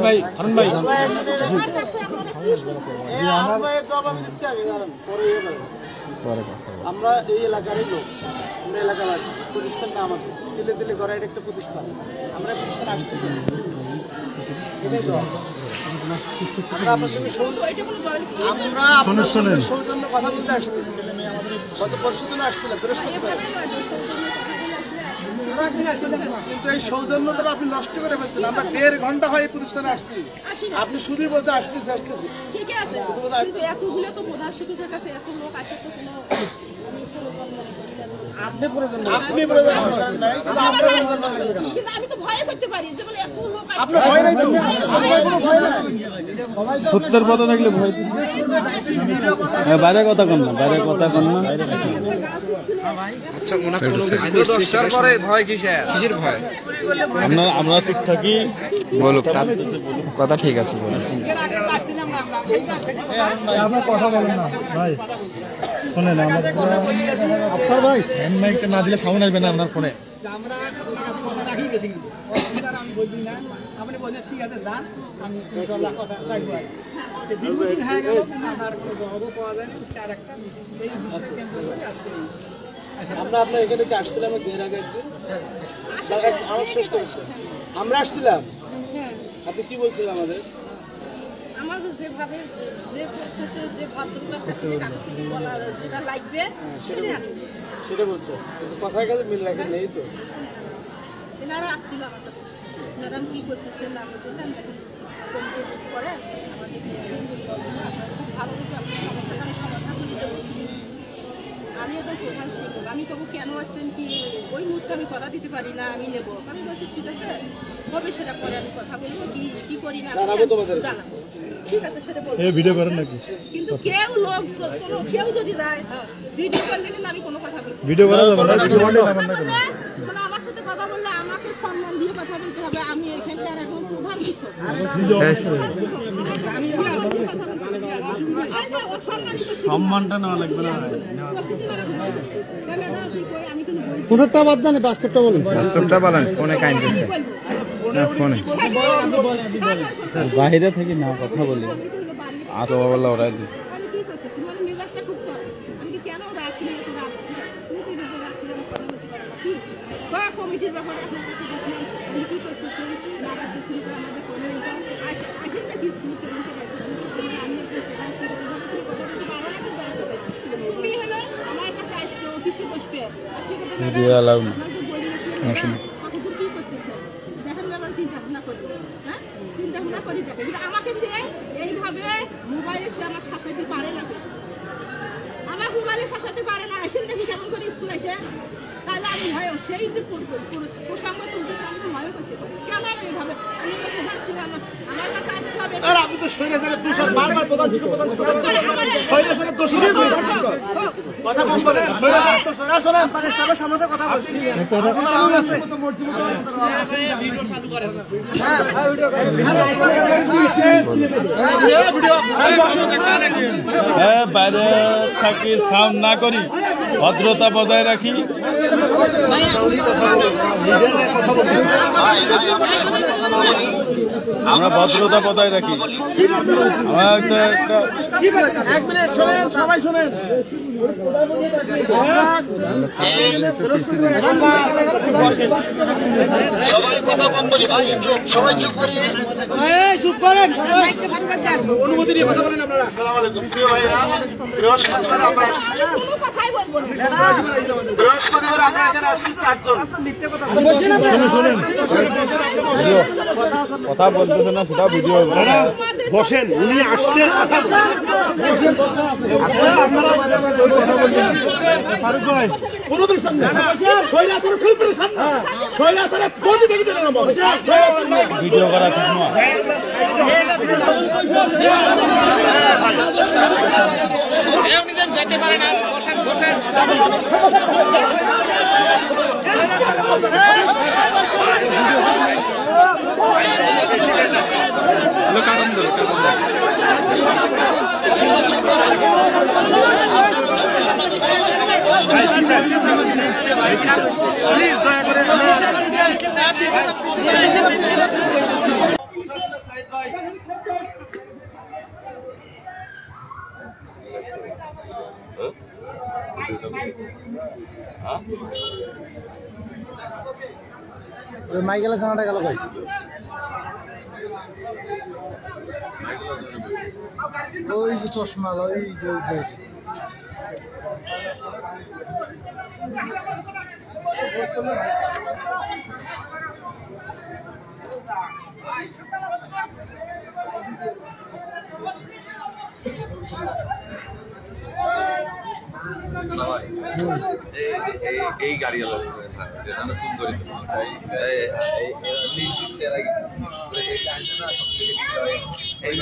ভাই হারুন ভাই আমরা এই এলাকারই লোক, আমরা এলাকাবাসী, প্রতিষ্ঠানটা আমাদের দিলে দিলে গড়া এটা একটা প্রতিষ্ঠান, আমরা প্রতিষ্ঠান আসতে পারি। আমরা আপনার সঙ্গে সৌজন্য কথা বলতে আসছি, গত পরশু দিন আসছিলাম বৃহস্পতিবার, কিন্তু এই সৌজন্যতা আপনি নষ্ট করে ফেলছেন। আমরা 1.5 ঘন্টা হয় এই প্রতিষ্ঠানে আসছি, আপনি শুধুই বলতে আসতেছে আসতেছে। আপনি সত্যের কথা থাকলে ভয় বাইরে কথা কন না, বাইরে কথা কন না। আচ্ছা পরে ভয় কিসের ভয়? আমরা ঠিক থাকি, বলুক তার কথা ঠিক আছে বলুন। আপনার কথা বলেন না ভাই, শোনেন আফসার ভাই মাইকটা না দিলে সাউন্ড আসবে না আপনার ফোনে। আমরা আপনার এখানে আসছিলাম এর আগে একদিন, আমার শেষ করেছে, আমরা আসছিলাম, আপনি কি বলছিলেন আমাদের? আমাদের যেভাবে যে প্রসেসে যে ভদ্রতা যেটা লাগবে সেটা বলছে, কথায় কাজে মিল রাখেন নেই তো। এনারা আসছিল আমার কাছে, ম্যাডাম কী করতেছেন না করতেছেন করে আমাদের খুব ভালো করে আপনার সমস্যাটা আমি সমাধান করে দেবো। আমি একদম প্রধান শিক্ষক, আমি তবু কেন আছেন কি ওই মুহূর্তে আমি কথা দিতে পারি না, আমি নেবো। আমি বলছি ঠিক আছে হবে, সেটা পরে আমি কথা বলবো, কি করি না জানাবো তোমাদের, জানাবো, ঠিক আছে সেটা বলবো। ভিডিও করেন নাকি? কিন্তু কেউ লোক কেউ যদি যায় ভিডিও করলে কিন্তু আমি কোনো কথা বলবো ভিডিও করা যাবে না, মানে আমার সাথে কথা বললে আমাকে সম্মান দিয়ে কথা বলতে হবে। আমি এখানকার এখন প্রধান শিক্ষক, সম্মানটা নেওয়া লাগবে না। পুরোটা বাদ দেন, বাস্তবটা বলেন। বাস্তবটা বলেন, ফোনে কাইন্ডেছে না, ফোনে বাইরে থেকে না কথা বলি আতো বললা ওরা আমি কি করতেছি মানে মেজাজটা খুব সর, আমি কেন রাখি না এটা রাখছি না কমিটির ব্যাপারে আপনার কাছে গেছিলাম, আমি কি করতেছি না করতেছি আমাদের কোনো আসেন না কিছু আমার কাছে আসবে অফিসে বসবে ভিডিও অ্যালাউ না। কি করতেছে দেখেন ব্যাপার চিন্তা ভাবনা করবে, হ্যাঁ চিন্তা ভাবনা করি দেখে, কিন্তু আমাকে সে এইভাবে মোবাইলে সে আমার শাসাতে পারে না, আমার মোবাইলে শাসাতে পারে না। আসেন দেখি কেমন করে স্কুল এসে, তাহলে আমি ভয় সেই যে প্রসঙ্গ তুলতেছে আমি ভয় করতে পারি কেন এইভাবে। আমি তো প্রধান ছিলাম, আমার কাছে আসতে হবে। আপনি তো স্বৈরাচারের দোষর, বারবার প্রধান শিক্ষক স্বৈরাচারের দোষর কথা কম বলেন, স্বৈরাচারের দোষর। শোনেন আপনাদের সবার সামনে কথা বলছি, আপনারা রাউন্ড আছে ভিডিও চালু করেন, হ্যাঁ ভিডিও হ্যাঁ বাইরে থাকি সাউন্ড না করি, ভদ্রতা বজায় রাখি। আমরা ভদ্রতা বজায় রাখি। এক মিনিট শোনেন, সবাই শোনেন, অনুমতি নিয়ে কথা বলেন আপনারা। আসসালামু আলাইকুম প্রিয় ভাইরা, বৃহস্পতিবার আমরা এখানে আসছি 4 জন। কথা বলতেছে না, সেটা ভিডিও বসেন, উনি আসছেন ফারুক ভাই অনুদের সামনে শৈলাচার খেলবেন সামনে শৈলাচার কোন দিকে দিলেন না ভিডিও করা ঠিক নয়। উনি যেন যেতে পারে না, বসেন বসেন। প্লিজ দয়া করে মাইকেলের জানাটা গেল ভাই ওই যে চশমা ওই যে এই গাড়ি যেটা আমরা সুন্দরী এই